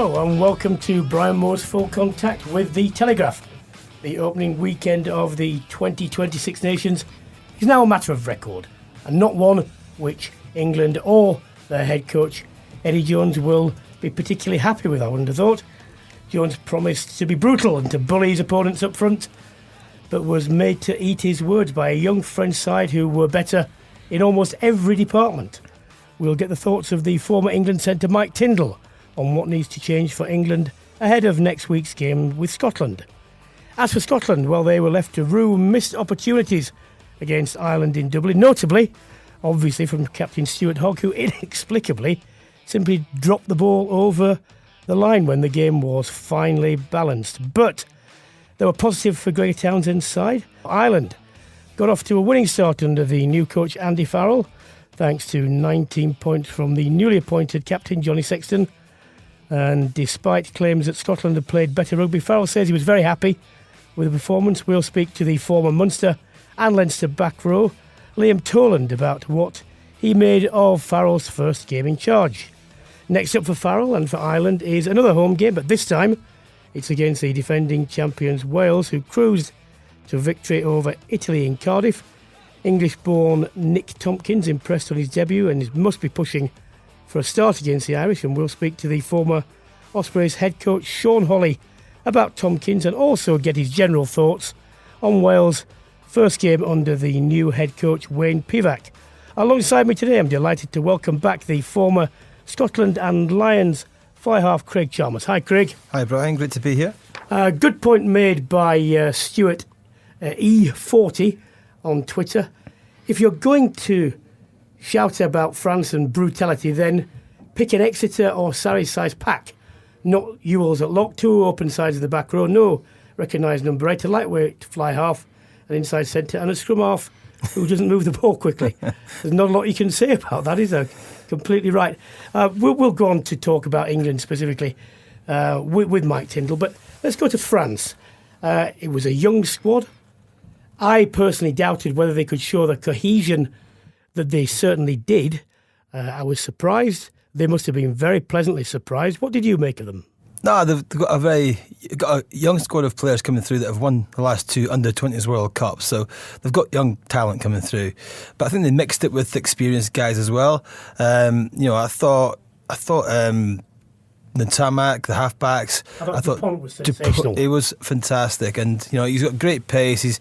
Hello and welcome to Brian Moore's Full Contact with the Telegraph. The opening weekend of the 2020 Six Nations is now a matter of record, and not one which England or their head coach Eddie Jones will be particularly happy with, I wouldn't have thought. Jones promised to be brutal and to bully his opponents up front, but was made to eat his words by a young French side who were better in almost every department. We'll get the thoughts of the former England centre Mike Tindall on what needs to change for England ahead of next week's game with Scotland. As for Scotland, well, they were left to rue missed opportunities against Ireland in Dublin, notably, obviously, from captain Stuart Hogg, who inexplicably simply dropped the ball over the line when the game was finally balanced. But they were positive for Gregor Townsend's side. Ireland got off to a winning start under the new coach Andy Farrell, thanks to 19 points from the newly appointed captain Johnny Sexton. And despite claims that Scotland had played better rugby, Farrell says he was very happy with the performance. We'll speak to the former Munster and Leinster back row, Liam Toland, about what he made of Farrell's first game in charge. Next up for Farrell and for Ireland is another home game, but this time it's against the defending champions Wales, who cruised to victory over Italy in Cardiff. English-born Nick Tompkins impressed on his debut and must be pushing for a start against the Irish, and we'll speak to the former Ospreys head coach Sean Holley about Tompkins and also get his general thoughts on Wales' first game under the new head coach Wayne Pivac. Alongside me today, I'm delighted to welcome back the former Scotland and Lions fly half Craig Chalmers. Hi Craig. Hi Brian, great to be here. Good point made by Stuart E40 on Twitter. If you're going to shout about France and brutality, then pick an Exeter or Surrey-sized pack. Not Ewells at lock, two open sides of the back row, no recognised number 8, a lightweight fly half, an inside centre, and a scrum half who doesn't move the ball quickly. There's not a lot you can say about that, is there? Completely right. We'll go on to talk about England specifically with Mike Tindall, but let's go to France. It was a young squad. I personally doubted whether they could show the cohesion that they certainly did. I was surprised. They must have been very pleasantly surprised. What did you make of them? No, they've got a young squad of players coming through that have won the last two under-20s World Cups, so they've got young talent coming through. But I think they mixed it with experienced guys as well. I thought the tarmac, the halfbacks. I thought Dupont was sensational. He was fantastic, and he's got great pace. He's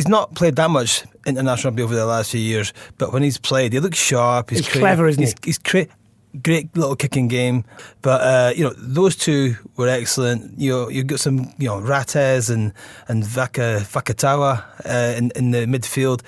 not played that much international rugby over the last few years, but when he's played, he looks sharp. He's clever, isn't he? He's great little kicking game. But those two were excellent. You've got some Rates and Vakatawa in the midfield.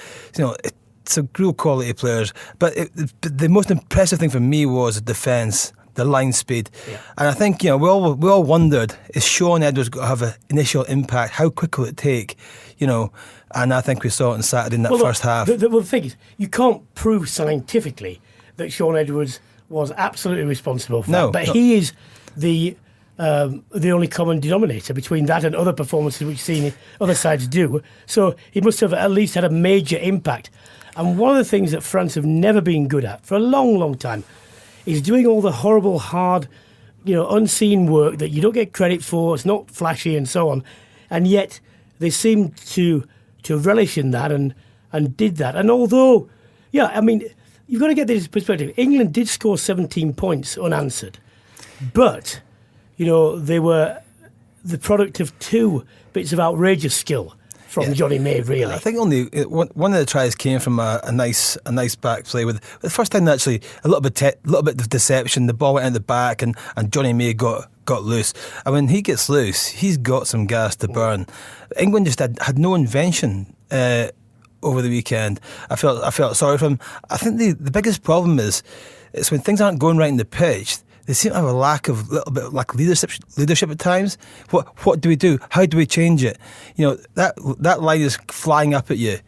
It's a real quality players. But the most impressive thing for me was the defence. The line speed. Yeah. And I think we all wondered, is Sean Edwards going to have an initial impact? How quick will it take? And I think we saw it on Saturday in that first half. The thing is, you can't prove scientifically that Sean Edwards was absolutely responsible for that. But he is the only common denominator between that and other performances we've seen other sides do. So he must have at least had a major impact. And one of the things that France have never been good at for a long, long time is doing all the horrible, hard, unseen work that you don't get credit for. It's not flashy and so on. And yet they seem to relish in that and did that. And although, you've got to get this perspective. England did score 17 points unanswered. But, they were the product of two bits of outrageous skill from Johnny May, really. I think only one of the tries came from a nice back play with the first time actually a little bit of deception. The ball went out the back and Johnny May got loose. And when he gets loose, he's got some gas to burn. England just had no invention over the weekend. I felt sorry for him. I think the biggest problem is when things aren't going right in the pitch. They seem to have a little bit of leadership at times. What do we do? How do we change it? That line is flying up at you.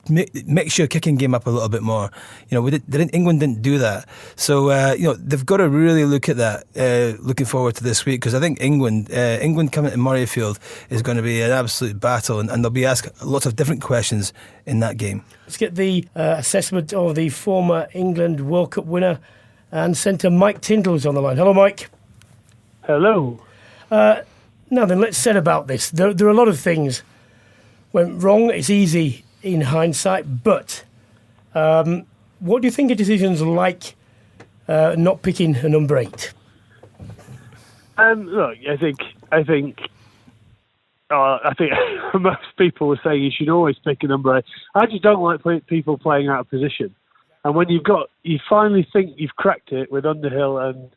Mix your kicking game up a little bit more. England didn't do that. So they've got to really look at that. Looking forward to this week, because I think England coming to Murrayfield is going to be an absolute battle, and they'll be asked lots of different questions in that game. Let's get the assessment of the former England World Cup winner and centre Mike Tindall is on the line. Hello, Mike. Hello. Now then, let's set about this. There are a lot of things went wrong. It's easy in hindsight, but what do you think of decisions like not picking a number 8? Look, I think most people were saying you should always pick a number 8. I just don't like people playing out of position. And when you finally think you've cracked it with Underhill and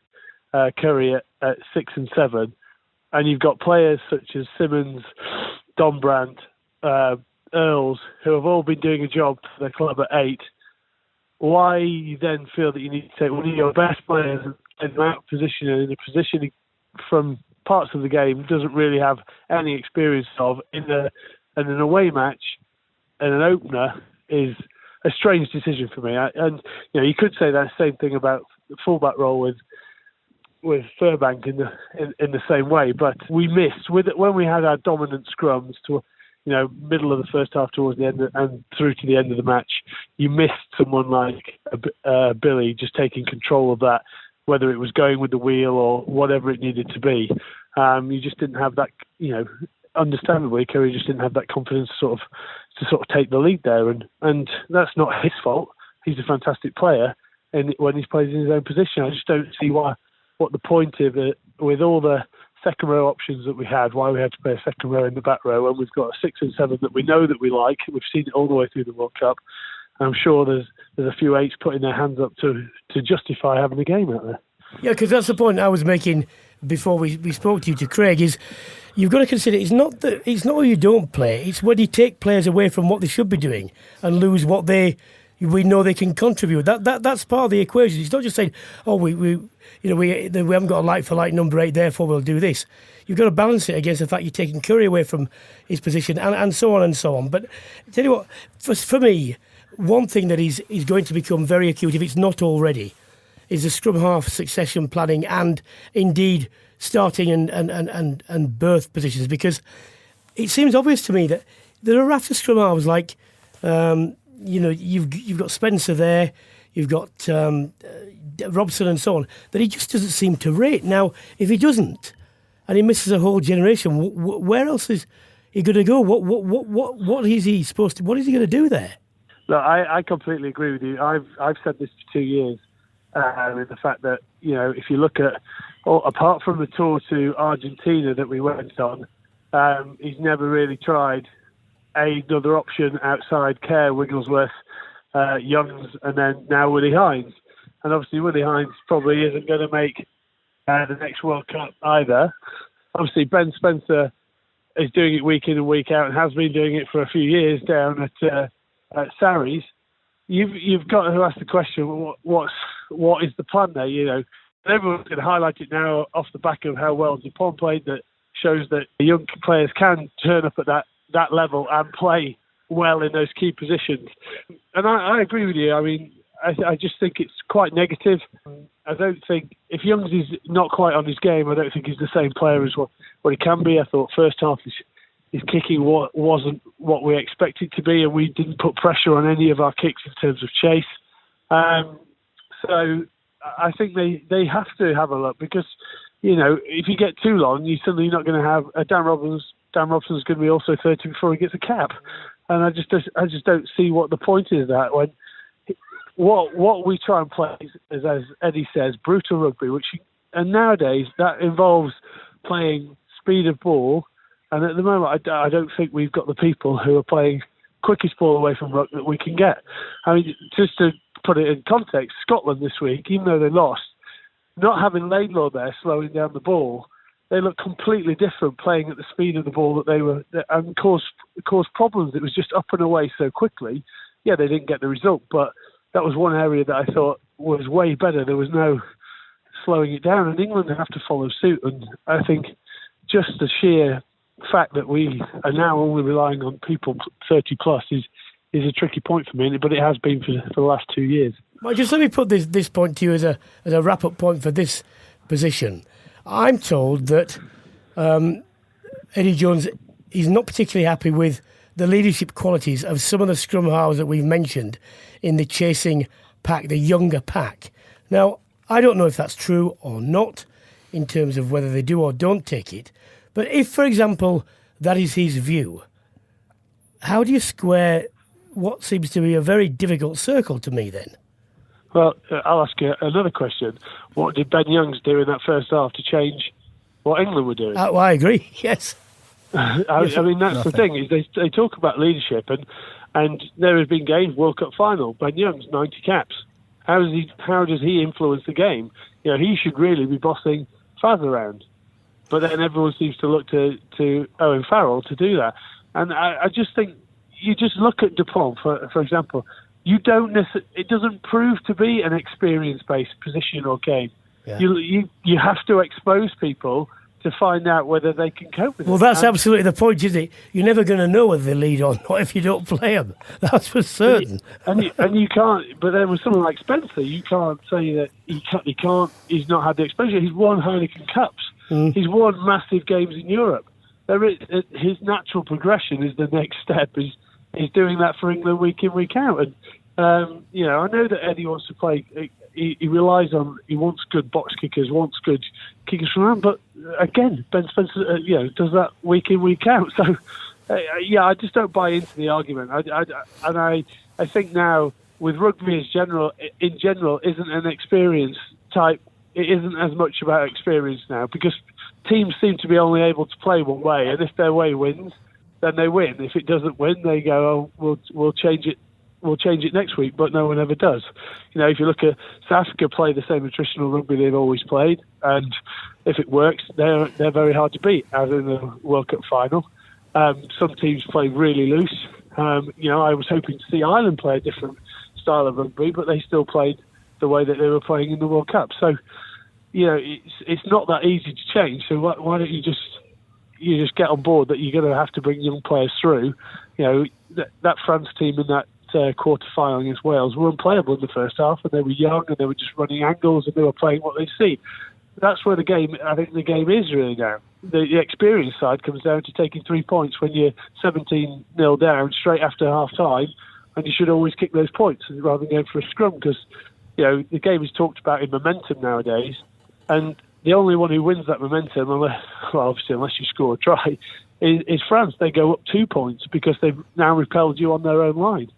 Curry at 6 and 7, and you've got players such as Simmons, Don Brandt, Earls, who have all been doing a job for their club at 8, why you then feel that you need to take one of your best players and out of position and in a position from parts of the game doesn't really have any experience of in an away match and an opener is a strange decision for me. And you could say that same thing about the fullback role with Furbank in the same way, but we missed when we had our dominant scrums to middle of the first half towards the end and through to the end of the match. You missed someone like Billy just taking control of that, whether it was going with the wheel or whatever it needed to be. You just didn't have that, understandably, Curry just didn't have that confidence to sort of take the lead there, and that's not his fault. He's a fantastic player, and when he's playing in his own position, I just don't see what the point of it, with all the second row options that we had, why we had to play a second row in the back row, and we've got a 6 and 7 that we know that we like. We've seen it all the way through the World Cup. I'm sure there's a few 8s putting their hands up to justify having a game out there. Yeah, because that's the point I was making before we spoke to Craig, is you've got to consider it's not where you don't play, it's when you take players away from what they should be doing and lose what we know they can contribute. That's part of the equation. It's not just saying, we haven't got a like for like number 8, therefore we'll do this. You've got to balance it against the fact you're taking Curry away from his position and so on and so on. But I tell you what, for me, one thing that is going to become very acute, if it's not already, is the scrum half succession planning and indeed starting and birth positions, because it seems obvious to me that there are after scrum halves like you've got Spencer there, you've got Robson and so on, that he just doesn't seem to rate. Now, if he doesn't, and he misses a whole generation, where else is he going to go? What is he supposed to? What is he going to do there? Look, I completely agree with you. I've said this for 2 years. With the fact that, if you look at, apart from the tour to Argentina that we went on, he's never really tried another option outside Kerr, Wigglesworth, Youngs, and then now Willie Hines. And obviously Willie Hines probably isn't going to make the next World Cup either. Obviously Ben Spencer is doing it week in and week out and has been doing it for a few years down at Sarries. You've got to ask the question, what is the plan there? Everyone's going to highlight it now off the back of how well Dupont played, that shows that young players can turn up at that level and play well in those key positions. And I agree with you. I mean, I just think it's quite negative. I don't think, if Youngs is not quite on his game, I don't think he's the same player as what he can be. I thought first half his kicking wasn't what we expected to be, and we didn't put pressure on any of our kicks in terms of chase. So I think they have to have a look, because, if you get too long, you're suddenly not going to have Dan Robson's going to be also 30 before he gets a cap. And I just don't see what the point is of that, when what we try and play is, as Eddie says, brutal rugby, and nowadays that involves playing speed of ball. And at the moment, I don't think we've got the people who are playing quickest ball away from ruck that we can get. I mean, just to put it in context, Scotland this week, even though they lost, not having Laidlaw there slowing down the ball, they looked completely different playing at the speed of the ball that they were, and caused problems. It was just up and away so quickly. Yeah, they didn't get the result, but that was one area that I thought was way better. There was no slowing it down, and England have to follow suit. And I think just the sheer fact that we are now only relying on people 30 plus is a tricky point for me, but it has been for the last 2 years. Well, just let me put this point to you as a wrap-up point for this position. I'm told that Eddie Jones is not particularly happy with the leadership qualities of some of the scrum halves that we've mentioned in the chasing pack, the younger pack. Now, I don't know if that's true or not. in terms of whether they do or don't take it. But if, for example, that is his view, how do you square what seems to be a very difficult circle to me then? Well, I'll ask you another question. What did Ben Youngs do in that first half to change what England were doing? Well, I agree, yes. I mean, that's the thing, is they talk about leadership, and there have been games, World Cup final, Ben Youngs, 90 caps. How does he influence the game? You know, he should really be bossing Faz around. But then everyone seems to look to Owen Farrell to do that. And I just think, you just look at Dupont, for example, it doesn't prove to be an experience-based position or game. Yeah. You have to expose people to find out whether they can cope with it. Well, that's absolutely the point, isn't it? You're never going to know whether they lead or not if you don't play them. That's for certain. And you can't. But then with someone like Spencer, you can't say that he can't. He's not had the exposure. He's won Heineken Cups. He's won massive games in Europe. His natural progression is the next step. Is doing that for England week in, week out. And I know that Eddie wants to play. He relies on. He wants good box kickers. Wants good kickers from around. But again, Ben Spencer, does that week in, week out. So, I just don't buy into the argument. I think now with rugby in general, isn't an experience type. It isn't as much about experience now, because teams seem to be only able to play one way, and if their way wins, then they win. If it doesn't win, they go, "Oh, we'll change it. We'll change it next week," but no one ever does. If you look at South Africa, play the same attritional rugby they've always played, and if it works, they're very hard to beat, as in the World Cup final. Some teams play really loose. I was hoping to see Ireland play a different style of rugby, but they still played the way that they were playing in the World Cup. So, it's not that easy to change. So why don't you just get on board that you're going to have to bring young players through? That France team in that quarter final against Wales were unplayable in the first half, and they were young and they were just running angles and they were playing what they'd seen. That's where I think the game is really now. The experience side comes down to taking 3 points when you're 17-0 down straight after half time, and you should always kick those points rather than going for a scrum, because the game is talked about in momentum nowadays, and the only one who wins that momentum, unless you score a try, is France. They go up 2 points because they've now repelled you on their own line,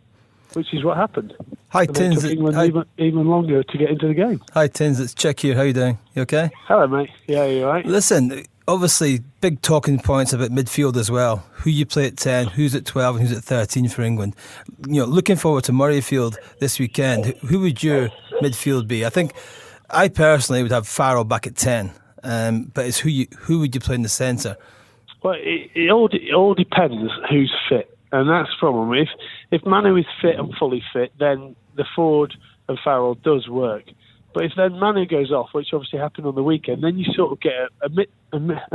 which is what happened. Hi, and Tins. It took England even longer to get into the game. Hi, Tins. It's Chick here. How you doing? You okay? Hello, mate. Yeah, you all right? Listen, obviously, big talking points about midfield as well. Who you play at 10, who's at 12, and who's at 13 for England. Looking forward to Murrayfield this weekend, who would your midfield be? I think I personally would have Farrell back at 10, but it's who would you play in the centre? Well, it all depends who's fit. And that's the problem. If Manu is fit and fully fit, then the Ford and Farrell does work. But if then Manu goes off, which obviously happened on the weekend, then you sort of get a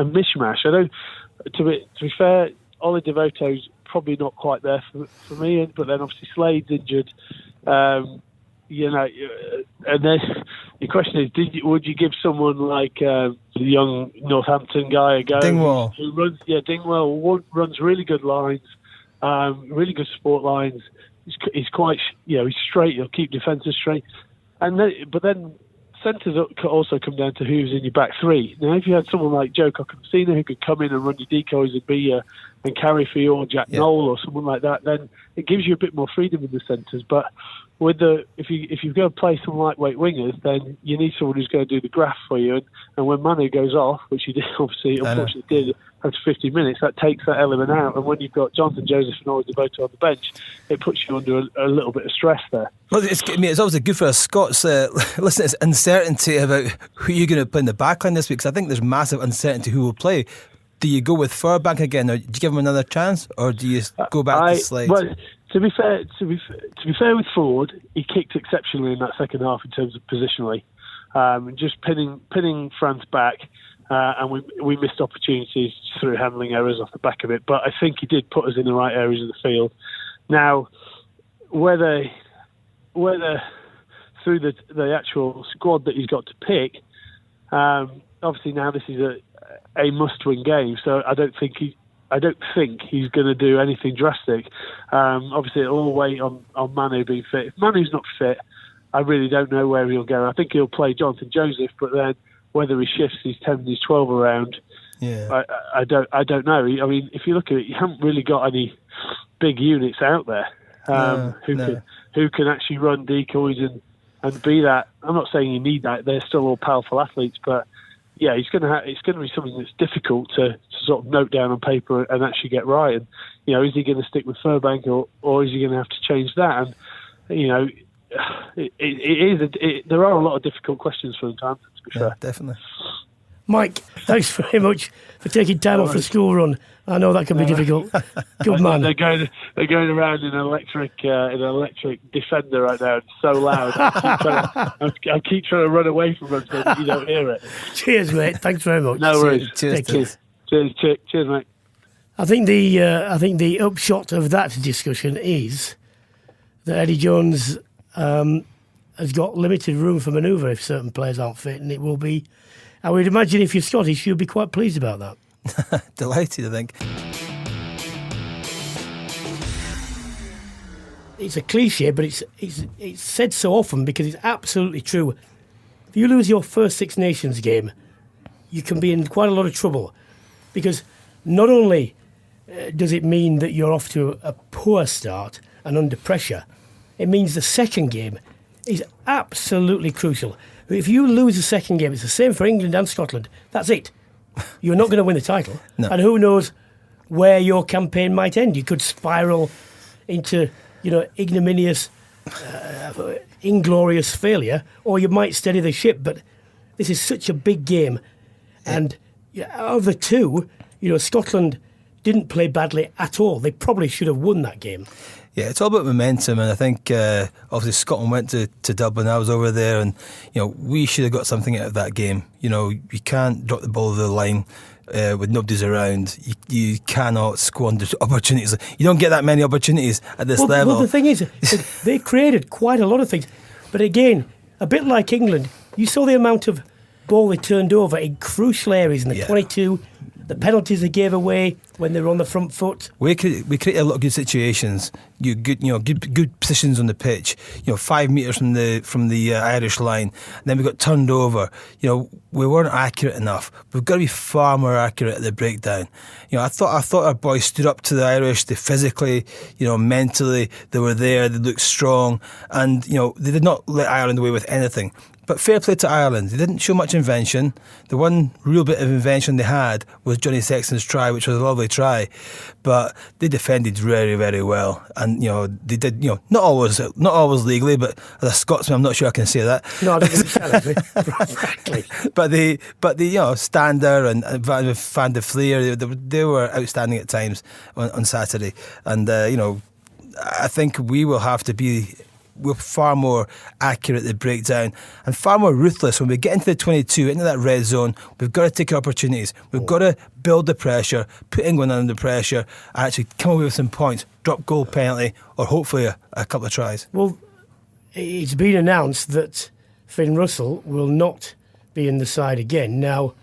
mishmash. To be fair, Ollie Devoto's probably not quite there for me, but then obviously Slade's injured. And then the question is, would you give someone like the young Northampton guy a go? Dingwall. Dingwall runs really good lines. Really good support lines. He's quite, he's straight. He'll keep defences straight. But then centres also come down to who's in your back three. Now, if you had someone like Joe Cockensina who could come in and run your decoys and carry for you, or Jack Knoll or someone like that, then it gives you a bit more freedom in the centres. But if you're going to play some lightweight wingers, then you need someone who's going to do the graph for you. And when Manu goes off, which he did, unfortunately did after 50 minutes, that takes that element out. And when you've got Jonathan Joseph and Ollie Devoto on the bench, it puts you under a little bit of stress there. Well, it's obviously good for us Scots. Listen, it's uncertainty about who you're going to play in the backline this week, because I think there's massive uncertainty who will play. Do you go with Furbank again, or do you give him another chance, or do you go back to Slade? Well, to be fair with Ford, he kicked exceptionally in that second half in terms of positionally, just pinning France back, and we missed opportunities through handling errors off the back of it. But I think he did put us in the right areas of the field. Now, whether through the actual squad that he's got to pick, obviously now this is a must-win game, so I don't think he's going to do anything drastic. Obviously, it'll all wait on Manu being fit. If Manu's not fit, I really don't know where he'll go. I think he'll play Jonathan Joseph, but then whether he shifts his 10 and his 12 around, I don't know. I mean, if you look at it, you haven't really got any big units out there who can actually run decoys and be that. I'm not saying you need that; they're still all powerful athletes, but yeah, it's going to be something that's difficult to sort of note down on paper and actually get right. And is he going to stick with Furbank or is he going to have to change that? And there are a lot of difficult questions for them to answer. To be fair, definitely. Mike, thanks very much for taking time off the school run. I know that can be difficult. Good man. They're going around in an electric Defender right now. It's so loud. I keep trying to run away from them so that you don't hear it. Cheers, mate. Thanks very much. No worries. Cheers, mate. I think the upshot of that discussion is that Eddie Jones has got limited room for manoeuvre if certain players aren't fit, and it will be. I would imagine if you're Scottish, you'll be quite pleased about that. Delighted, I think. It's a cliche, but it's said so often because it's absolutely true. If you lose your first Six Nations game, you can be in quite a lot of trouble, because not only does it mean that you're off to a poor start and under pressure, it means the second game is absolutely crucial. If you lose the second game, it's the same for England and Scotland. That's it. You're not going to win the title. No. And who knows where your campaign might end. You could spiral into, ignominious, inglorious failure, or you might steady the ship. But this is such a big game. And out of the two, Scotland didn't play badly at all. They probably should have won that game. Yeah, it's all about momentum, and I think obviously Scotland went to Dublin. I was over there, and we should have got something out of that game. You can't drop the ball over the line with nobody's around. You cannot squander opportunities. You don't get that many opportunities at this level. Well, the thing is, they created quite a lot of things, but again, a bit like England, you saw the amount of ball they turned over in crucial areas in the 22. The penalties they gave away when they were on the front foot. We created a lot of good situations. Good positions on the pitch. 5 metres from the Irish line. And then we got turned over. We weren't accurate enough. We've got to be far more accurate at the breakdown. I thought our boys stood up to the Irish. They physically, mentally, they were there. They looked strong, and they did not let Ireland away with anything. But fair play to Ireland. They didn't show much invention. The one real bit of invention they had was Johnny Sexton's try, which was a lovely try. But they defended very, very well. And, they did, not always legally, but as a Scotsman, I'm not sure I can say that. No, I don't think frankly. But the Stander and Van de Fleer, they were outstanding at times on Saturday. And, I think we will have to be... We're far more accurate at the breakdown and far more ruthless when we get into the 22, into that red zone. We've got to take our opportunities. We've got to build the pressure, put England under pressure, and actually come away with some points, drop goal, penalty, or hopefully a couple of tries. Well, it's been announced that Finn Russell will not be in the side again. Now,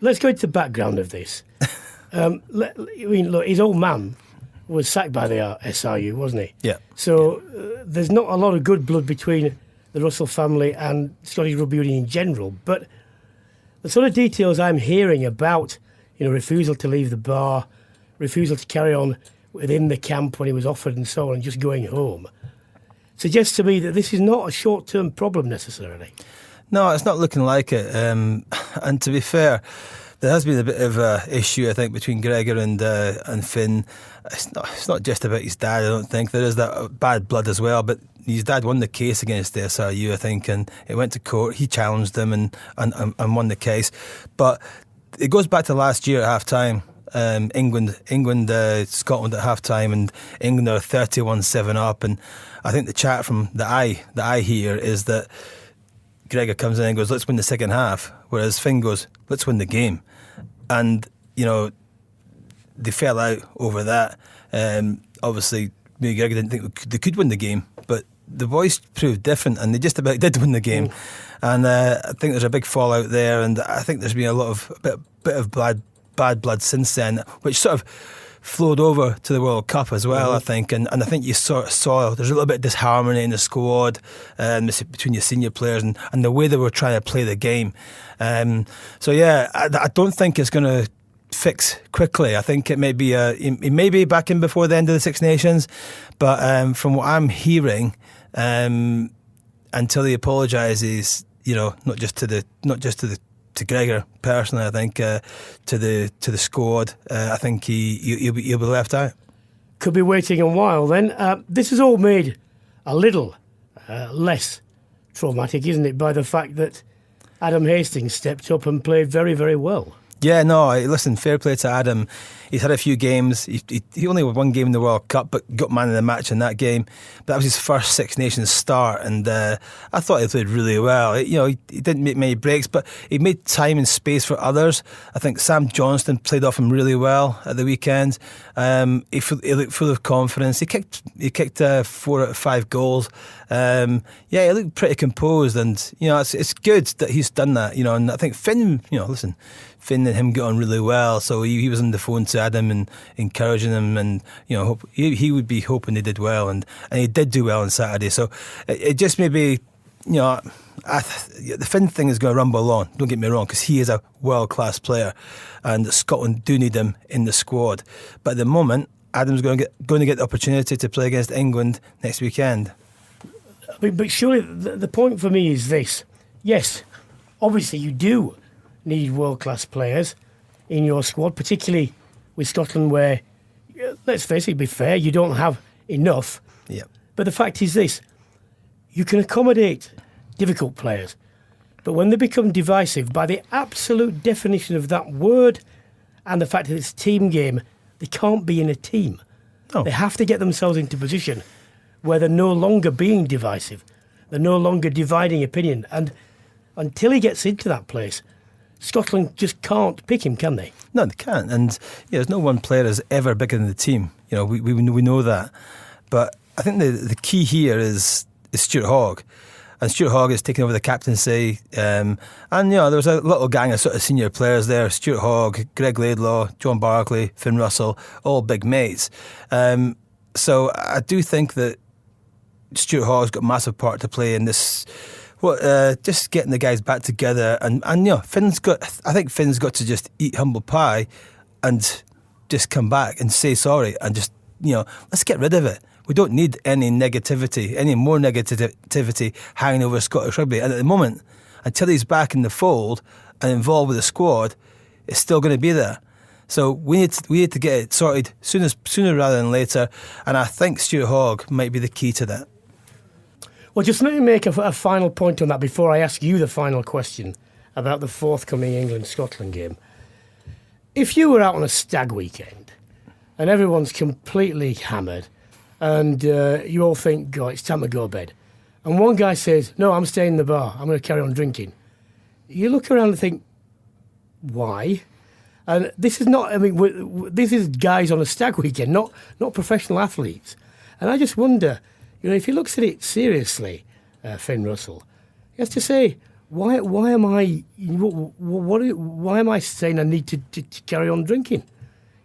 let's go into the background of this. Look, his old man was sacked by the SRU, wasn't he? Yeah. So there's not a lot of good blood between the Russell family and Scottish Rugby Union in general, but the sort of details I'm hearing about, refusal to leave the bar, refusal to carry on within the camp when he was offered and so on, and just going home, suggests to me that this is not a short-term problem necessarily. No, it's not looking like it. And to be fair, there has been a bit of an issue, I think, between Gregor and Finn. It's not just about his dad, I don't think. There is that bad blood as well, but his dad won the case against the SRU, I think, and it went to court. He challenged them and won the case. But it goes back to last year at half-time. England, Scotland at half-time, and England are 31-7 up. And I think the chat from the eye here is that Gregor comes in and goes, let's win the second half, whereas Finn goes, let's win the game. And, they fell out over that. Obviously, me and Gregor didn't think they could win the game, but the boys proved different, and they just about did win the game. And I think there's a big fallout there, and I think there's been a bit of bad blood since then, which sort of flowed over to the World Cup as well, I think, and I think you sort of saw there's a little bit of disharmony in the squad between your senior players and the way they were trying to play the game. So yeah, I don't think it's going to fix quickly. I think it may be he may be back in before the end of the Six Nations, but from what I'm hearing, until he apologises, not just to Gregor personally, I think to the squad, I think he'll be left out. Could be waiting a while then. This is all made a little less traumatic, isn't it, by the fact that Adam Hastings stepped up and played very, very well. Yeah, no, listen, fair play to Adam. He's had a few games. He only won one game in the World Cup, but got man of the match in that game. But that was his first Six Nations start, and I thought he played really well. He didn't make many breaks, but he made time and space for others. I think Sam Johnston played off him really well at the weekend. He looked full of confidence. He kicked 4 out of 5 goals. He looked pretty composed, and it's good that he's done that. And I think Finn, Finn and him get on really well, so he was on the phone to Adam and encouraging him, and he would be hoping they did well, and he did do well on Saturday. So it just maybe the Finn thing is going to rumble on. Don't get me wrong, because he is a world-class player, and Scotland do need him in the squad. But at the moment, Adam's going to get the opportunity to play against England next weekend. But surely the point for me is this: yes, obviously you do need world-class players in your squad, particularly with Scotland, where, let's face it, be fair, you don't have enough. Yep. But the fact is this: you can accommodate difficult players, but when they become divisive, by the absolute definition of that word and the fact that it's a team game, they can't be in a team. No. They have to get themselves into position where they're no longer being divisive. They're no longer dividing opinion. And until he gets into that place, Scotland just can't pick him, can they? No, they can't. And there's no one player is ever bigger than the team. We know that. But I think the key here is Stuart Hogg. And Stuart Hogg is taking over the captaincy. And there was a little gang of sort of senior players there: Stuart Hogg, Greg Laidlaw, John Barclay, Finn Russell, all big mates. So I do think that Stuart Hogg's got a massive part to play in this. Just getting the guys back together, and Finn's got. I think Finn's got to just eat humble pie, and just come back and say sorry, and just let's get rid of it. We don't need any more negativity hanging over Scottish rugby. And at the moment, until he's back in the fold and involved with the squad, it's still going to be there. So we need to get it sorted sooner rather than later. And I think Stuart Hogg might be the key to that. Well, just let me make a final point on that before I ask you the final question about the forthcoming England-Scotland game. If you were out on a stag weekend and everyone's completely hammered and you all think, God, it's time to go to bed, and one guy says, no, I'm staying in the bar, I'm going to carry on drinking, you look around and think, why? And this is not, this is guys on a stag weekend, not professional athletes. And I just wonder, if he looks at it seriously, Finn Russell, he has to say, why am I saying I need to carry on drinking?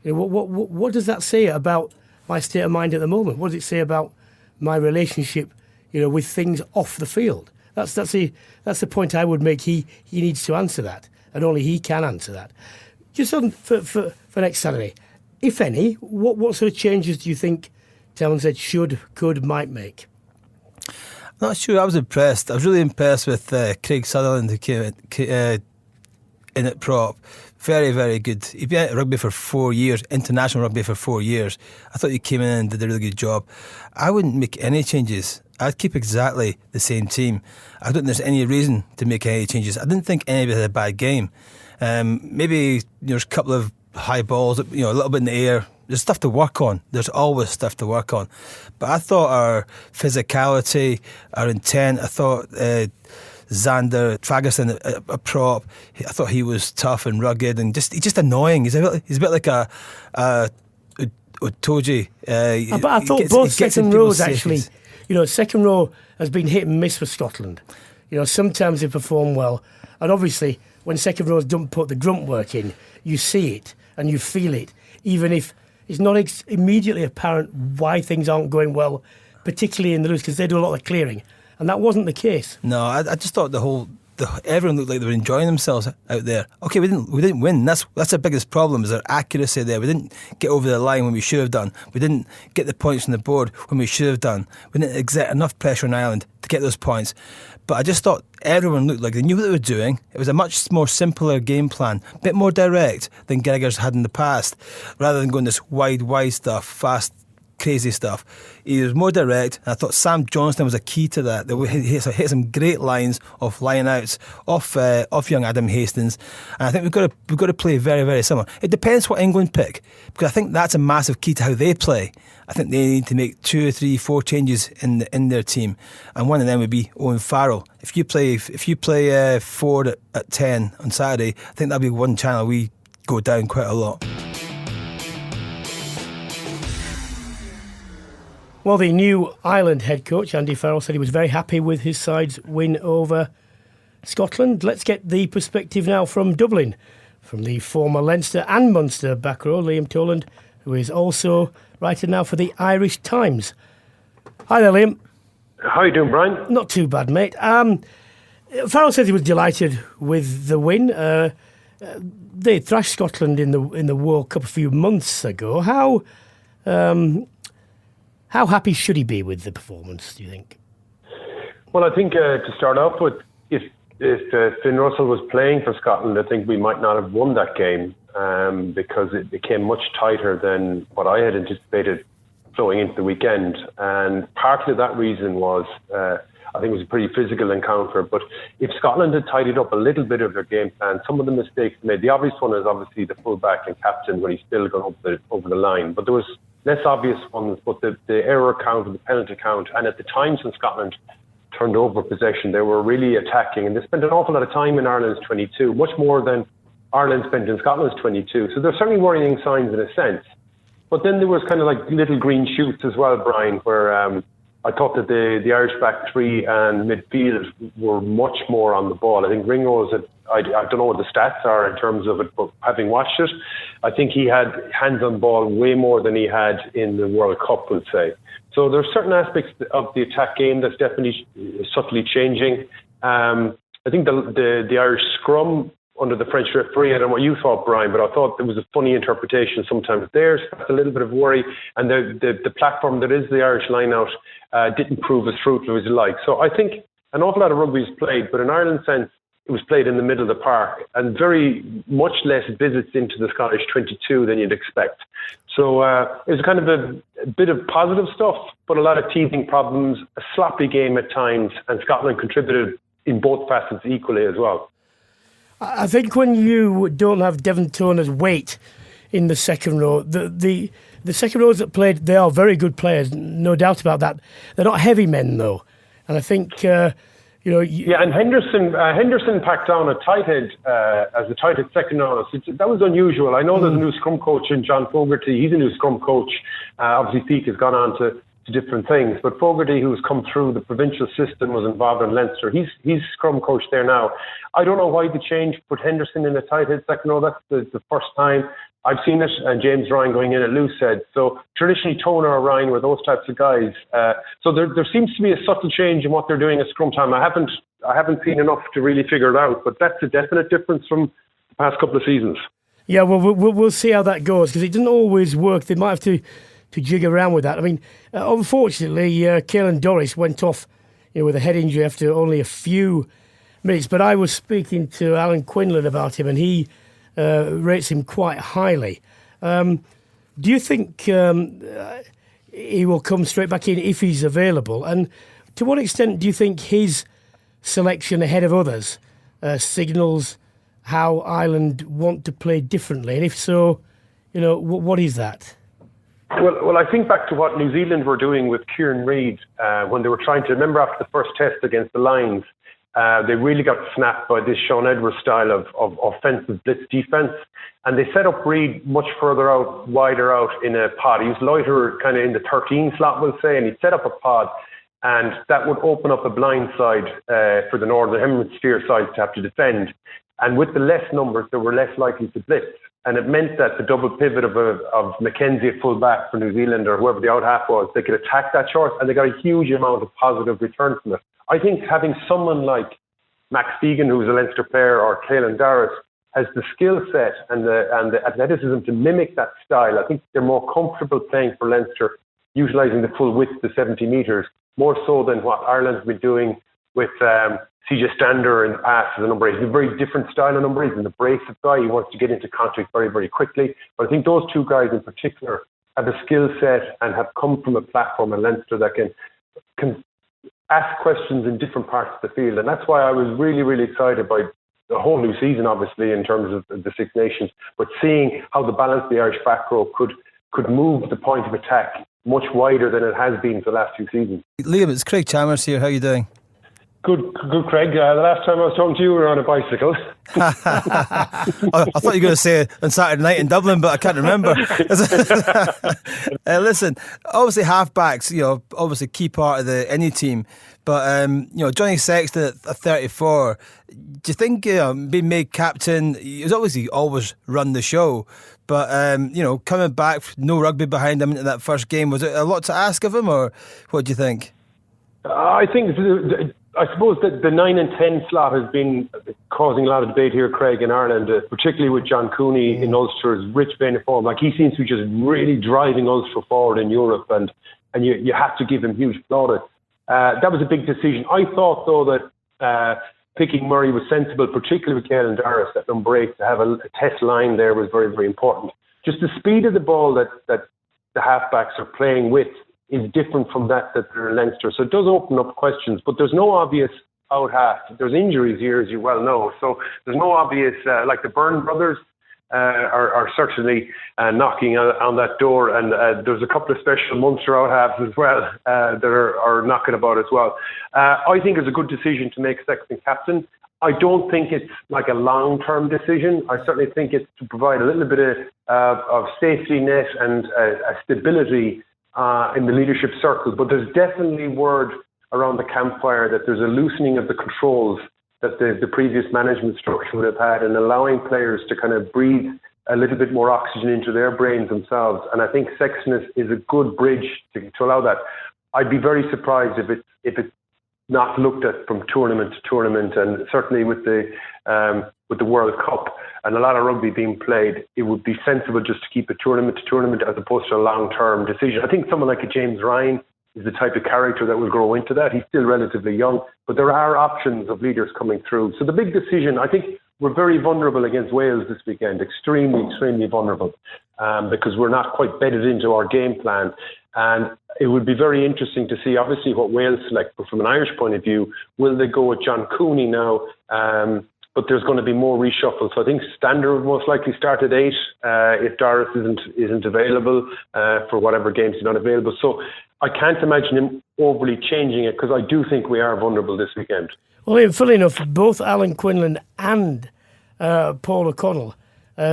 What does that say about my state of mind at the moment? What does it say about my relationship, with things off the field? That's the point I would make. He needs to answer that, and only he can answer that. Just on for next Saturday, if any, what sort of changes do you think Townsend might make? I'm not sure. I was impressed. I was really impressed with Craig Sutherland, who came in at prop. Very, very good. He'd been at rugby for 4 years, international rugby for 4 years. I thought he came in and did a really good job. I wouldn't make any changes. I'd keep exactly the same team. I don't think there's any reason to make any changes. I didn't think anybody had a bad game. Maybe there's a couple of high balls, a little bit in the air. There's stuff to work on. There's always stuff to work on. But I thought our physicality, our intent, I thought Xander Fagerson, a prop, I thought he was tough and rugged and he's just annoying. He's a bit like a Otoji. But I thought both second rows actually, second row has been hit and miss for Scotland. Sometimes they perform well, and obviously when second rows don't put the grunt work in, you see it and you feel it. Even if it's not immediately apparent why things aren't going well, particularly in the loose, because they do a lot of clearing. And that wasn't the case. No, I just thought everyone looked like they were enjoying themselves out there. Okay, we didn't win. That's the biggest problem, is our accuracy there. We didn't get over the line when we should have done. We didn't get the points on the board when we should have done. We didn't exert enough pressure on Ireland to get those points. But I just thought everyone looked like they knew what they were doing. It was a much more simpler game plan, a bit more direct than Gregor's had in the past, rather than going this wide stuff, fast, crazy stuff. He was more direct, and I thought Sam Johnston was a key to that. He hit some great lines off line-outs, off young Adam Hastings, and I think we've got to play very, very similar. It depends what England pick, because I think that's a massive key to how they play. I think they need to make 2 or 3, 4 changes in their team, and one of them would be Owen Farrell. If you play forward at 10 on Saturday, I think that'll be one channel we go down quite a lot. Well, the new Ireland head coach, Andy Farrell, said he was very happy with his side's win over Scotland. Let's get the perspective now from Dublin, from the former Leinster and Munster back row, Liam Toland, who is also writer now for the Irish Times. Hi there, Liam. How you doing, Brian? Not too bad, mate. Farrell said he was delighted with the win. They thrashed Scotland in the World Cup a few months ago. How happy should he be with the performance, do you think? Well, I think to start off with, if Finn Russell was playing for Scotland, I think we might not have won that game because it became much tighter than what I had anticipated flowing into the weekend. And partly that reason was, I think it was a pretty physical encounter. But if Scotland had tidied up a little bit of their game plan, some of the mistakes made, the obvious one is obviously the fullback and captain when he's still gone over the line. But there was less obvious ones, but the error count and the penalty count, and at the times when Scotland turned over possession, they were really attacking, and they spent an awful lot of time in Ireland's 22, much more than Ireland spent in Scotland's 22. So there's certainly worrying signs in a sense. But then there was kind of like little green shoots as well, Brian, where I thought that the Irish back three and midfield were much more on the ball. I think Ringo's, I don't know what the stats are in terms of it, but having watched it, I think he had hands on ball way more than he had in the World Cup, we'll say. So there's certain aspects of the attack game that's definitely subtly changing. I think the Irish scrum under the French referee, I don't know what you thought, Brian, but I thought there was a funny interpretation sometimes there. So that's a little bit of worry. And the platform that is the Irish line-out didn't prove as fruitful as you like. So I think an awful lot of rugby is played, but in Ireland's sense, it was played in the middle of the park and very much less visits into the Scottish 22 than you'd expect. So it was kind of a bit of positive stuff, but a lot of teething problems, a sloppy game at times, and Scotland contributed in both facets equally as well. I think when you don't have Devon Toner's weight in the second row, the second rows that played, they are very good players, no doubt about that. They're not heavy men, though. And I think... and Henderson packed down a tight head as a tight head second row. That was unusual. I know there's a new scrum coach in John Fogarty. He's a new scrum coach. Obviously, Peake has gone on to different things. But Fogarty, who's come through the provincial system, was involved in Leinster. He's scrum coach there now. I don't know why the change put Henderson in a tight head second row. That's the first time I've seen it, and James Ryan going in at loose head. So traditionally, Toner or Ryan were those types of guys. So there seems to be a subtle change in what they're doing at scrum time. I haven't seen enough to really figure it out, but that's a definite difference from the past couple of seasons. Yeah, well, we'll see how that goes, because it doesn't always work. They might have to jig around with that. I mean, unfortunately, Caelan Doris went off with a head injury after only a few minutes. But I was speaking to Alan Quinlan about him, and he rates him quite highly. Do you think he will come straight back in if he's available? And to what extent do you think his selection ahead of others signals how Ireland want to play differently? And if so, what is that? Well, I think back to what New Zealand were doing with Kieran Reid when they were trying to, remember after the first test against the Lions, they really got snapped by this Sean Edwards style of offensive blitz defence. And they set up Reid much further out, wider out in a pod. He was lighter kind of in the 13 slot, we'll say, and he'd set up a pod. And that would open up a blind side for the Northern Hemisphere sides to have to defend. And with the less numbers, they were less likely to blitz. And it meant that the double pivot of Mackenzie at full back for New Zealand, or whoever the out half was, they could attack that short, and they got a huge amount of positive return from it. I think having someone like Max Deegan, who's a Leinster player, or Caelan Darras, has the skill set and the athleticism to mimic that style. I think they're more comfortable playing for Leinster, utilising the full width, the 70 metres, more so than what Ireland's been doing with CJ Stander in the past as a number 8. He's a very different style of number 8. He's an abrasive guy. He wants to get into contact very, very quickly. But I think those two guys in particular have a skill set and have come from a platform in Leinster that can ask questions in different parts of the field. And that's why I was really, really excited by the whole new season, obviously, in terms of the Six Nations, but seeing how the balance of the Irish back row could move the point of attack much wider than it has been for the last few seasons. Liam, it's Craig Chalmers here. How are you doing? Good, Craig. The last time I was talking to you, we were on a bicycle. I thought you were going to say on Saturday night in Dublin, but I can't remember. Listen, obviously halfbacks, obviously key part of any team. But Johnny Sexton at 34, do you think being made captain? He's obviously always run the show, but coming back, no rugby behind him into that first game, was it a lot to ask of him, or what do you think? I suppose that the 9 and 10 slot has been causing a lot of debate here, Craig, in Ireland, particularly with John Cooney in Ulster's rich vein of form. Like, he seems to be just really driving Ulster forward in Europe, and you have to give him huge plaudits. That was a big decision. I thought, though, that picking Murray was sensible, particularly with Caelan Darras at number 8. To have a test line there was very, very important. Just the speed of the ball that the halfbacks are playing with is different from that they're in Leinster. So it does open up questions, but there's no obvious out half. There's injuries here, as you well know. So there's no obvious, like the Byrne brothers are certainly knocking on that door. And there's a couple of special Munster out halves as well that are knocking about as well. I think it's a good decision to make Sexton captain. I don't think it's like a long-term decision. I certainly think it's to provide a little bit of safety net and a stability in the leadership circle, but there's definitely word around the campfire that there's a loosening of the controls that the previous management structure would have had, and allowing players to kind of breathe a little bit more oxygen into their brains themselves. And I think Sexton is a good bridge to allow that. I'd be very surprised if it's not looked at from tournament to tournament, and certainly with the World Cup and a lot of rugby being played, it would be sensible just to keep it tournament to tournament as opposed to a long-term decision. I think someone like a James Ryan is the type of character that will grow into that. He's still relatively young, but there are options of leaders coming through. So the big decision, I think we're very vulnerable against Wales this weekend, extremely, extremely vulnerable, because we're not quite bedded into our game plan. And it would be very interesting to see, obviously, what Wales select. But from an Irish point of view, will they go with John Cooney now? But there's going to be more reshuffle. So I think Stander would most likely start at 8 if Darras isn't available for whatever games he's not available. So I can't imagine him overly changing it, because I do think we are vulnerable this weekend. Well, funnily enough, both Alan Quinlan and Paul O'Connell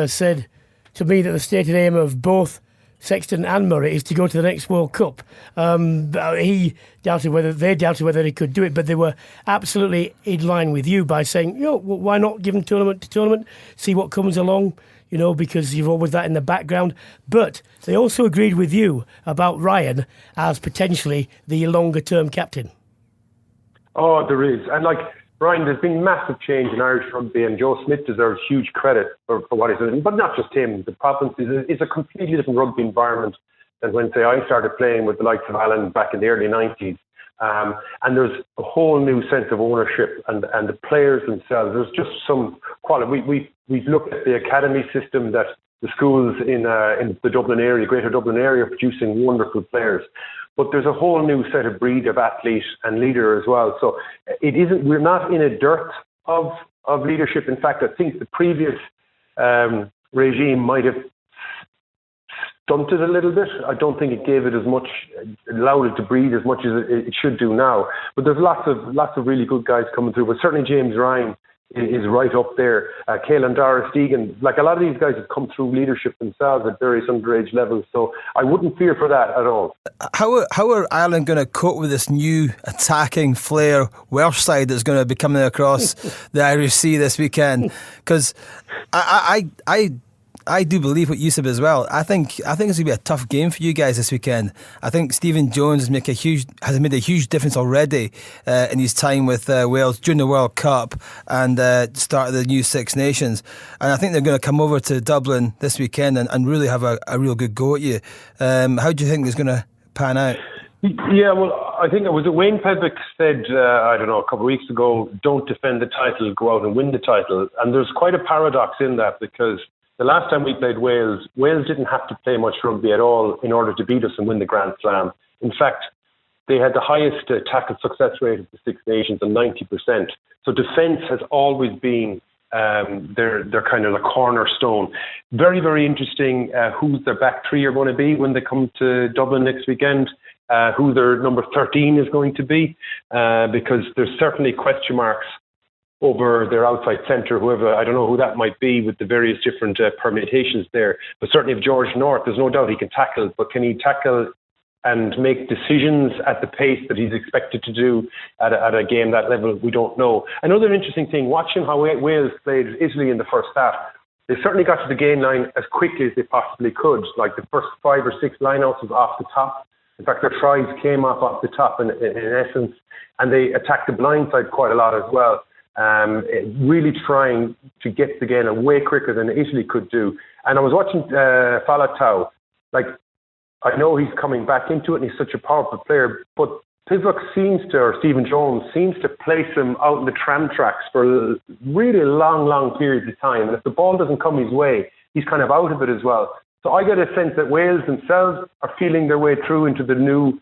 said to me that the stated aim of both Sexton and Murray is to go to the next World Cup. They doubted whether they could do it, but they were absolutely in line with you by saying, why not give them tournament to tournament, see what comes along, because you've always that in the background. But they also agreed with you about Ryan as potentially the longer term captain. Oh, there is. And Brian, there's been massive change in Irish rugby, and Joe Smith deserves huge credit for what he's done. But not just him. The province is a completely different rugby environment than when, say, I started playing with the likes of Alan back in the early 90s. And there's a whole new sense of ownership, and the players themselves. There's just some quality. We've looked at the academy system that the schools in the Dublin area, Greater Dublin area, are producing wonderful players. But there's a whole new set of breed of athlete and leader as well. So we're not in a dearth of leadership. In fact, I think the previous regime might have stunted a little bit. I don't think it gave it as much, allowed it to breathe as much as it should do now. But there's lots of really good guys coming through. But certainly James Ryan is right up there. Caelan Darras, Deegan, a lot of these guys have come through leadership themselves at various underage levels, so I wouldn't fear for that at all. How are Ireland going to cope with this new attacking flair Welsh side that's going to be coming across the Irish Sea this weekend? Because I I do believe what you said as well. I think it's going to be a tough game for you guys this weekend. I think Stephen Jones has made a huge difference already in his time with Wales during the World Cup and start of the new Six Nations. And I think they're going to come over to Dublin this weekend and really have a real good go at you. How do you think it's going to pan out? Yeah, well, I think it was Wayne Pedwick said, a couple of weeks ago, don't defend the title, go out and win the title. And there's quite a paradox in that, because the last time we played Wales didn't have to play much rugby at all in order to beat us and win the Grand Slam. In fact, they had the highest tackle success rate of the Six Nations at 90%. So defence has always been their kind of a cornerstone. Very, very interesting who's their back three are going to be when they come to Dublin next weekend. Who their number 13 is going to be, because there's certainly question marks over their outside centre, whoever, I don't know who that might be with the various different permutations there. But certainly if George North, there's no doubt he can tackle, but can he tackle and make decisions at the pace that he's expected to do at a game that level? We don't know. Another interesting thing, watching how Wales played Italy in the first half, they certainly got to the gain line as quickly as they possibly could. Like the first 5 or 6 lineouts was off the top. In fact, their tries came off the top in essence, and they attacked the blind side quite a lot as well, really trying to get the game way quicker than Italy could do. And I was watching Falatau. Like, I know he's coming back into it and he's such a powerful player, but Stephen Jones seems to place him out in the tram tracks for really long periods of time. And if the ball doesn't come his way, he's kind of out of it as well. So I get a sense that Wales themselves are feeling their way through into the new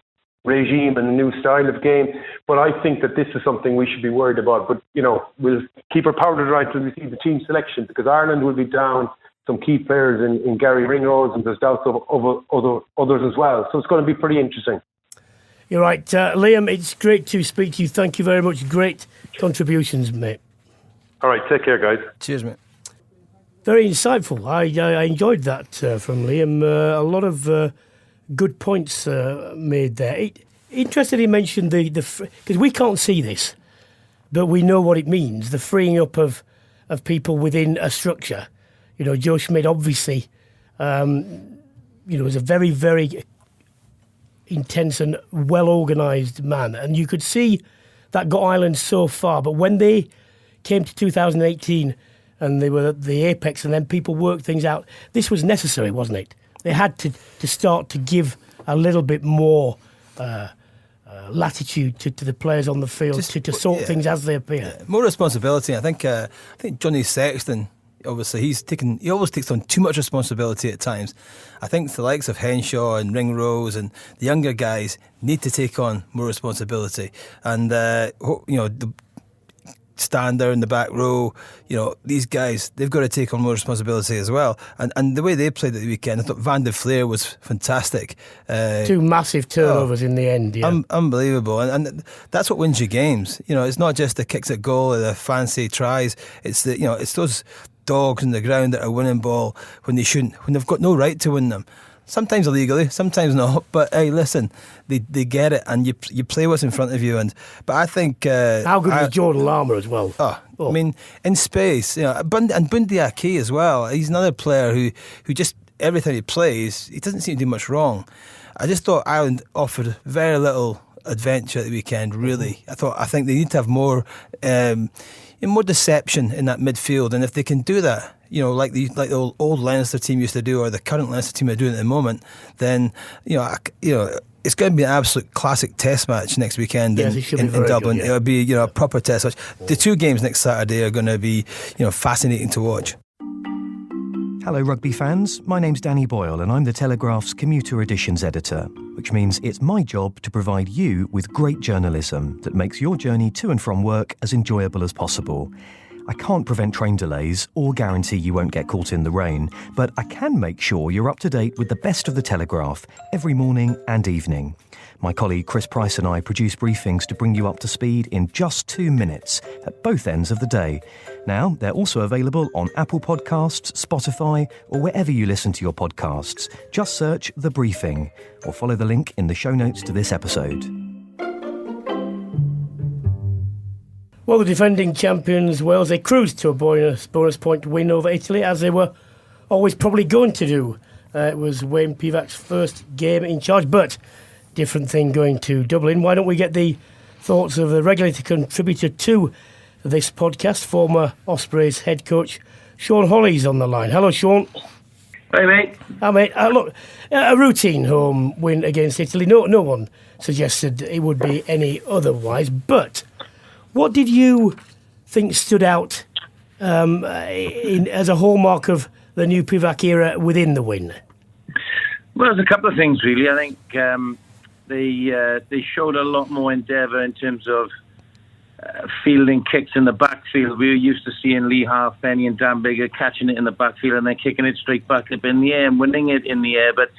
regime and the new style of game. But I think that this is something we should be worried about. But, we'll keep our powder dry until we see the team selection, because Ireland will be down some key players in Gary Ringrose, and there's doubts of others as well. So it's going to be pretty interesting. You're right. Liam, it's great to speak to you. Thank you very much. Great contributions, mate. All right, take care, guys. Cheers, mate. Very insightful. I enjoyed that from Liam. A lot of good points made there. Interested he mentioned because we can't see this, but we know what it means, the freeing up of people within a structure. Joe Schmidt obviously, was a very, very intense and well-organised man. And you could see that got Ireland so far. But when they came to 2018... and they were at the apex, and then people worked things out. This was necessary, wasn't it? They had to start to give a little bit more latitude to the players on the field to sort things as they appear. More responsibility. I think Johnny Sexton, obviously, he always takes on too much responsibility at times. I think the likes of Henshaw and Ringrose and the younger guys need to take on more responsibility. And the Stander in the back row, these guys, they've got to take on more responsibility as well. And the way they played at the weekend, I thought Van der Fleer was fantastic. 2 massive turnovers in the end. Yeah. Unbelievable. And that's what wins you games. It's not just the kicks at goal or the fancy tries. It's it's those dogs on the ground that are winning ball when they shouldn't, when they've got no right to win them. Sometimes illegally, sometimes not. But hey, listen, they get it, and you play what's in front of you. But I think how good was Jordan Larmour as well? I mean, in space, and Bundy Aki as well. He's another player who just every time he plays, he doesn't seem to do much wrong. I just thought Ireland offered very little adventure at the weekend. Really, I think they need to have more deception in that midfield, and if they can do that, like the old Leinster team used to do, or the current Leinster team are doing at the moment, then it's going to be an absolute classic test match next weekend in Dublin. Good, yeah. It'll be a proper test match. The 2 games next Saturday are going to be fascinating to watch. Hello rugby fans, my name's Danny Boyle and I'm the Telegraph's Commuter Editions editor, which means it's my job to provide you with great journalism that makes your journey to and from work as enjoyable as possible. I can't prevent train delays or guarantee you won't get caught in the rain, but I can make sure you're up to date with the best of the Telegraph every morning and evening. My colleague Chris Price and I produce briefings to bring you up to speed in just 2 minutes at both ends of the day. Now, they're also available on Apple Podcasts, Spotify, or wherever you listen to your podcasts. Just search The Briefing or follow the link in the show notes to this episode. Well, the defending champions Wales, they cruised to a bonus point win over Italy as they were always probably going to do. It was Wayne Pivac's first game in charge, but different thing going to Dublin. Why don't we get the thoughts of the regular contributor to this podcast, former Ospreys head coach Sean Holly's on the line. Hello, Sean. Hey, mate. Hi, mate. Look, a routine home win against Italy. No one suggested it would be any otherwise. But what did you think stood out as a hallmark of the new Pivac era within the win? Well, there's a couple of things, really. I think they showed a lot more endeavour in terms of fielding kicks in the backfield. We were used to seeing Lee Halfpenny and Dan Bigger catching it in the backfield and then kicking it straight back up in the air and winning it in the air. But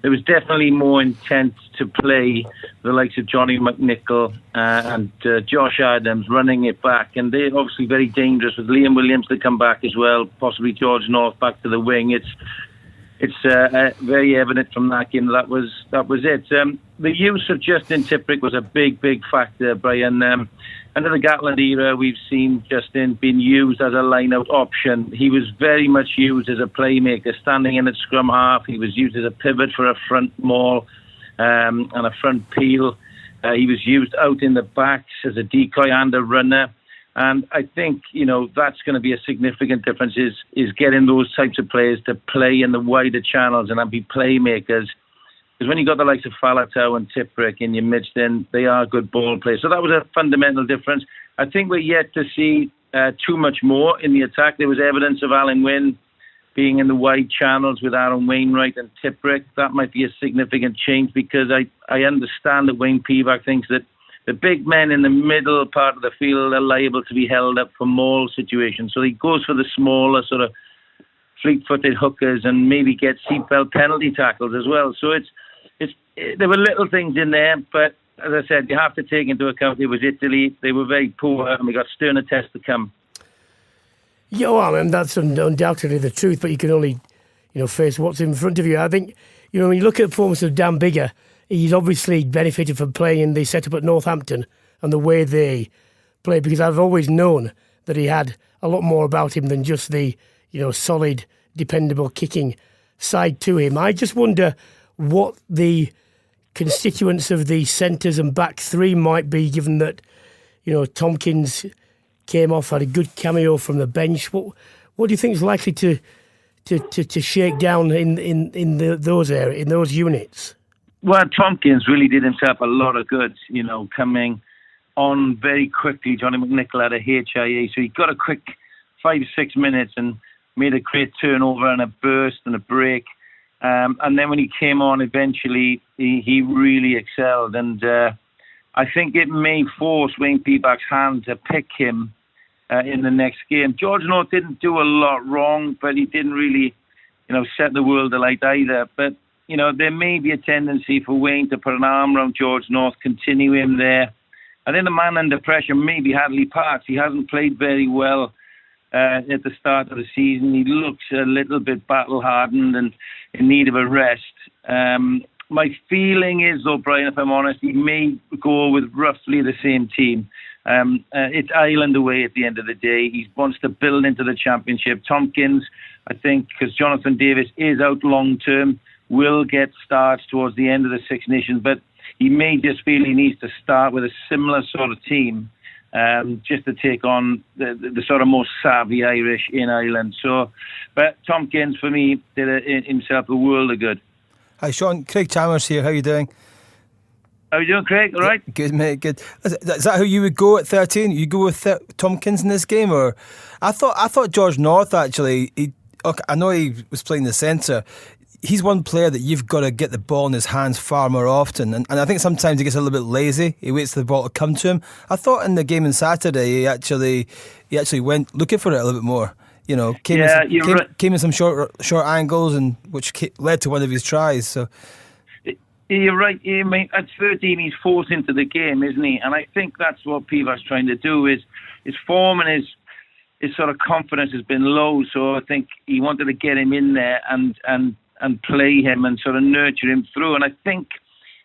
there was definitely more intent to play the likes of Johnny McNichol and Josh Adams running it back. And they're obviously very dangerous with Liam Williams to come back as well, possibly George North back to the wing. It's very evident from that game that was it. The use of Justin Tipuric was a big factor, Brian. Under the Gatland era, we've seen Justin being used as a line-out option. He was very much used as a playmaker, standing in at scrum half. He was used as a pivot for a front maul and a front peel. He was used out in the backs as a decoy and a runner. And I think, that's going to be a significant difference is getting those types of players to play in the wider channels and be playmakers. Because when you got the likes of Falatau and Tipuric in your midst, then they are good ball players. So that was a fundamental difference. I think we're yet to see too much more in the attack. There was evidence of Alan Wynne being in the wide channels with Aaron Wainwright and Tipuric. That might be a significant change because I understand that Wayne Pivac thinks that the big men in the middle part of the field are liable to be held up for maul situations. So he goes for the smaller sort of fleet-footed hookers and maybe get seatbelt penalty tackles as well. So there were little things in there, but as I said, you have to take into account it was Italy. They were very poor, and we got sterner tests to come. Yeah, well, and that's undoubtedly the truth, but you can only, face what's in front of you. I think, when you look at the performance of Dan Bigger, he's obviously benefited from playing in the setup at Northampton and the way they play, because I've always known that he had a lot more about him than just the, solid, dependable kicking side to him. I just wonder what the constituents of the centres and back three might be, given that, Tompkins came off, had a good cameo from the bench. What do you think is likely to shake down in those areas, in those units? Well, Tompkins really did himself a lot of good, coming on very quickly. Johnny McNichol had a HIA, so he got a quick 5-6 minutes and made a great turnover and a burst and a break. And then when he came on, eventually, he really excelled. And I think it may force Wayne Pivac's hand to pick him in the next game. George North didn't do a lot wrong, but he didn't really, set the world alight either. But, there may be a tendency for Wayne to put an arm around George North, continue him there. I think the man under pressure may be Hadley Parks. He hasn't played very well at the start of the season. He looks a little bit battle-hardened and in need of a rest. My feeling is, though, Brian, if I'm honest, he may go with roughly the same team. It's Ireland away at the end of the day. He wants to build into the championship. Tompkins, I think, because Jonathan Davis is out long-term, will get starts towards the end of the Six Nations, but he may just feel he needs to start with a similar sort of team just to take on the sort of more savvy Irish in Ireland. So, but Tompkins, for me, did himself a world of good. Hi, Sean. Craig Chalmers here. How are you doing? How are you doing, Craig? All right? Good, mate. Good. Is that how you would go at 13? You go with Tompkins in this game, or I thought George North actually. I know he was playing the centre. He's one player that you've got to get the ball in his hands far more often, and I think sometimes he gets a little bit lazy. He waits for the ball to come to him. I thought in the game on Saturday he actually went looking for it a little bit more. Came in some short angles, and which led to one of his tries. So you're right. I mean, at 13 he's forced into the game, isn't he? And I think that's what Pivac's trying to do. Is his form and his sort of confidence has been low. So I think he wanted to get him in there and play him and sort of nurture him through. And I think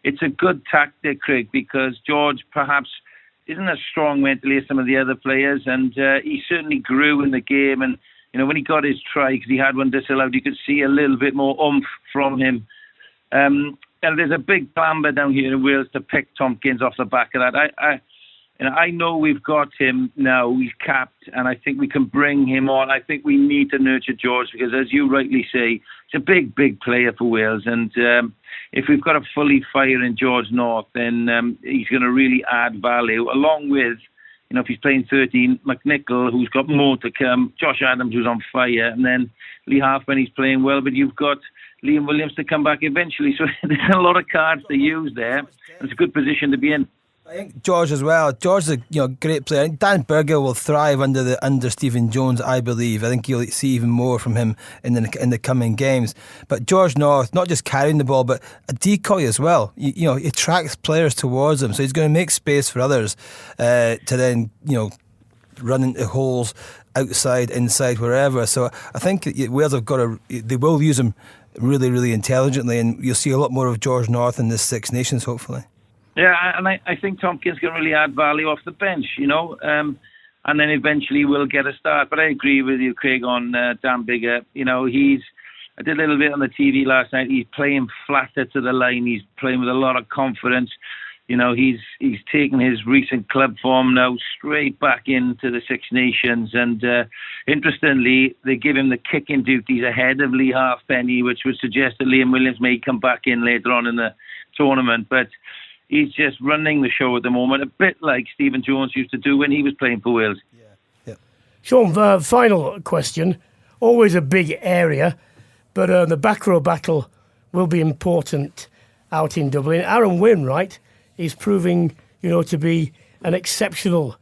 it's a good tactic, Craig, because George perhaps isn't as strong mentally as some of the other players, and he certainly grew in the game. And when he got his try, because he had one disallowed, you could see a little bit more oomph from him. And there's a big clamber down here in Wales to pick Tompkins off the back of that. I know we've got him now, he's capped, and I think we can bring him on. I think we need to nurture George, because as you rightly say, he's a big, big player for Wales. And if we've got a fully firing George North, then he's going to really add value, along with, if he's playing 13, McNichol, who's got more to come, Josh Adams, who's on fire, and then Lee Halfpenny, he's playing well, but you've got Liam Williams to come back eventually. So there's a lot of cards to use there. It's a good position to be in. I think George as well. George's a great player. I think Dan Berger will thrive under Stephen Jones, I believe. I think you'll see even more from him in the coming games. But George North, not just carrying the ball, but a decoy as well. He attracts players towards him, so he's going to make space for others to then run into holes outside, inside, wherever. So I think Wales they will use him really, really intelligently, and you'll see a lot more of George North in this Six Nations, hopefully. Yeah, and I think Tompkins can really add value off the bench, and then eventually we'll get a start. But I agree with you, Craig, on Dan Biggar. I did a little bit on the TV last night. He's playing flatter to the line. He's playing with a lot of confidence. He's taken his recent club form now straight back into the Six Nations. And interestingly, they give him the kicking duties ahead of Lee Halfpenny, which would suggest that Liam Williams may come back in later on in the tournament. But he's just running the show at the moment, a bit like Stephen Jones used to do when he was playing for Wales. Yeah. Sean, final question. Always a big area, but the back row battle will be important out in Dublin. Aaron Wainwright is proving, to be an exceptional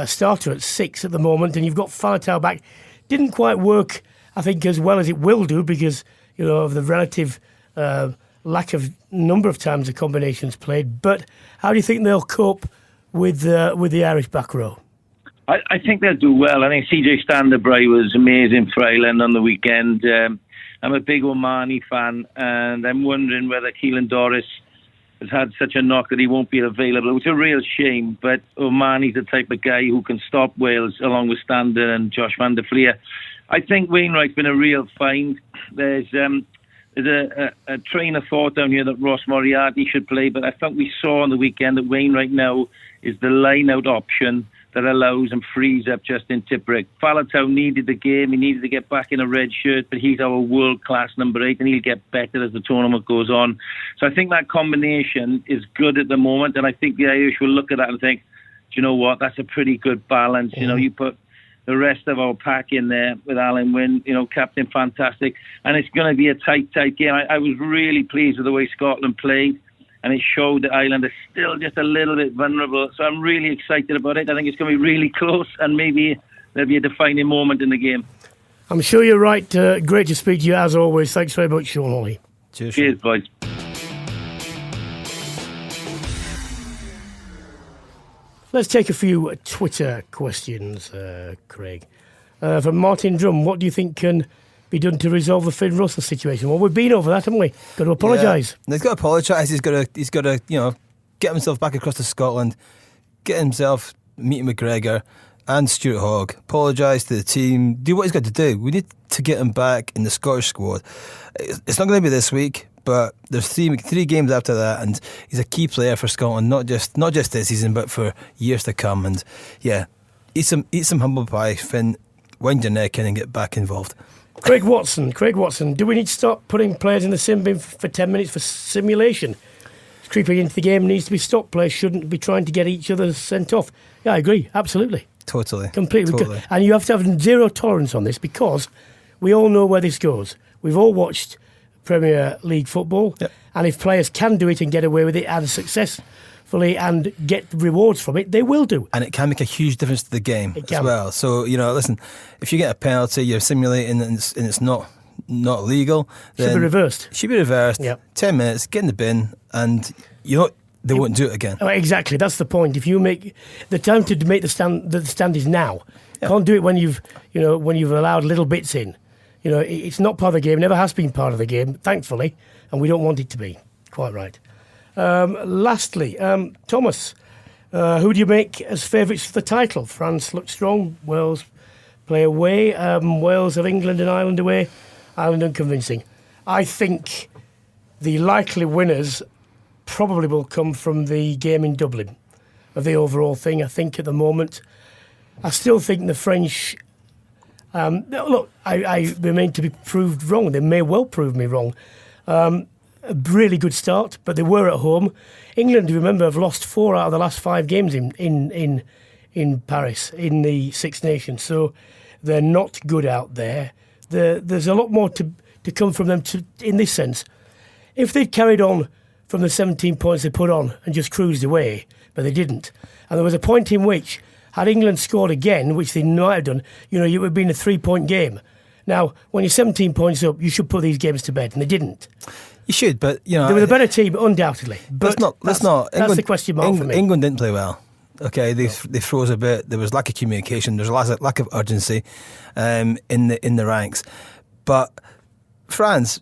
starter at 6 at the moment, and you've got Faletau back. Didn't quite work, I think, as well as it will do because, of the relative lack of number of times the combinations played. But how do you think they'll cope with the Irish back row? I think they'll do well. I think CJ Standerbray was amazing for Ireland on the weekend. I'm a big O'Mahony fan, and I'm wondering whether Keelan Doris has had such a knock that he won't be available. It's a real shame, but O'Mahony's the type of guy who can stop Wales along with Stander and Josh van der Fleer. I think Wainwright's been a real find. There's a train of thought down here that Ross Moriarty should play, but I think we saw on the weekend that Wainwright now is the line-out option that allows and frees up Justin Tipuric. Faletau needed the game. He needed to get back in a red shirt, but he's our world-class number 8, and he'll get better as the tournament goes on. So I think that combination is good at the moment, and I think the Irish will look at that and think, do you know what, that's a pretty good balance. Yeah. You put the rest of our pack in there with Alan Wynne, captain fantastic, and it's going to be a tight game. I was really pleased with the way Scotland played, and it showed that Ireland is still just a little bit vulnerable. So I'm really excited about it. I think it's going to be really close, and maybe there'll be a defining moment in the game. I'm sure you're right. Great to speak to you, as always. Thanks very much, Sean Hawley. Cheers, boys. Let's take a few Twitter questions, Craig. From Martin Drum, what do you think can be done to resolve the Finn Russell situation? Well, we've been over that, haven't we? Got to apologise. Yeah. He's got to apologise. He's got to get himself back across to Scotland, get himself meeting with Gregor and Stuart Hogg, apologise to the team, do what he's got to do. We need to get him back in the Scottish squad. It's not going to be this week, but there's three games after that, and he's a key player for Scotland, not just this season, but for years to come. And yeah, eat some humble pie, Finn. Wind your neck in and get back involved. Craig Watson, do we need to stop putting players in the sim bin for 10 minutes for simulation? It's creeping into the game, needs to be stopped. Players shouldn't be trying to get each other sent off. Yeah, I agree, absolutely. Totally. Completely. Totally. And you have to have zero tolerance on this, because we all know where this goes. We've all watched Premier League football, yep. And if players can do it and get away with it and successfully and get rewards from it, they will do. And it can make a huge difference to the game as well. So, listen, if you get a penalty, you're simulating and it's not legal, then should be reversed. Should be reversed. Yep. 10 minutes, get in the bin, and they won't do it again. Exactly, that's the point. If you make the time to make the stand is now. Yep. Can't do it when you've allowed little bits in. It's not part of the game, never has been part of the game, thankfully, and we don't want it to be. Quite right. Lastly, Thomas, who do you make as favourites for the title? France looks strong, Wales play away. Wales have England and Ireland away. Ireland unconvincing. I think the likely winners probably will come from the game in Dublin, of the overall thing. I think at the moment, I still think the French... look, I remain to be proved wrong. They may well prove me wrong. A really good start, but they were at home. England, remember, have lost 4 out of the last 5 games in Paris, in the Six Nations. So they're not good out there. There's a lot more to come from them in this sense. If they'd carried on from the 17 points they put on and just cruised away, but they didn't. And there was a point in which, had England scored again, which they might have done, it would have been a 3-point game. Now, when you're 17 points up, you should put these games to bed, and they didn't. You should, but they were the better team, undoubtedly. But let's not. That's the question mark for me. England didn't play well. Okay, they froze a bit. There was lack of communication. There's a lack of urgency in the ranks. But France,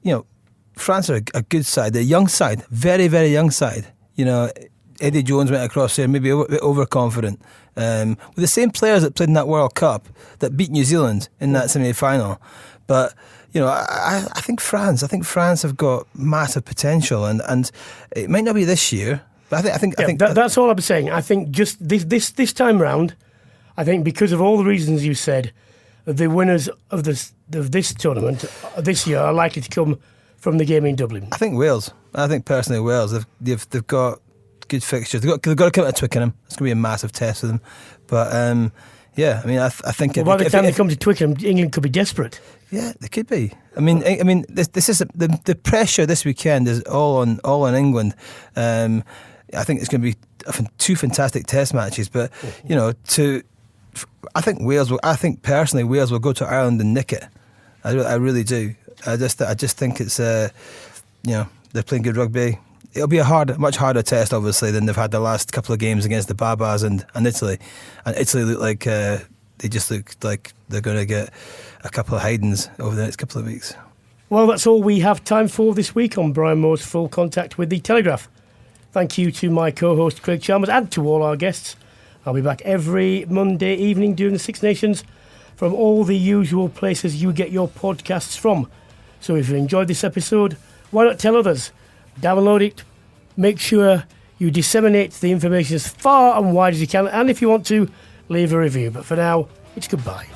France are a good side. They're a young side, very, very young side. Eddie Jones went across there, maybe a bit overconfident. With the same players that played in that World Cup that beat New Zealand in that semi-final. But I think France have got massive potential, and it might not be this year. But I think that's all I'm saying. I think just this time round, I think because of all the reasons you said, the winners of this tournament this year are likely to come from the game in Dublin. I think Wales. I think personally Wales. They've got good fixtures. They've got to come to Twickenham. It's going to be a massive test for them. But I think by the time they come to Twickenham, England could be desperate. Yeah, they could be. I mean, this is the pressure this weekend is all on England. I think it's going to be 2 fantastic test matches. But I think Wales will. I think personally, Wales will go to Ireland and nick it. I really do. I just think it's they're playing good rugby. It'll be a much harder test, obviously, than they've had the last couple of games against the Babas and Italy. And Italy look like they just look like they're going to get a couple of hidings over the next couple of weeks. Well, that's all we have time for this week on Brian Moore's Full Contact with the Telegraph. Thank you to my co-host Craig Chalmers and to all our guests. I'll be back every Monday evening during the Six Nations from all the usual places you get your podcasts from. So if you enjoyed this episode, why not tell others? Download it. Make sure you disseminate the information as far and wide as you can. And if you want to, leave a review. But for now, it's goodbye.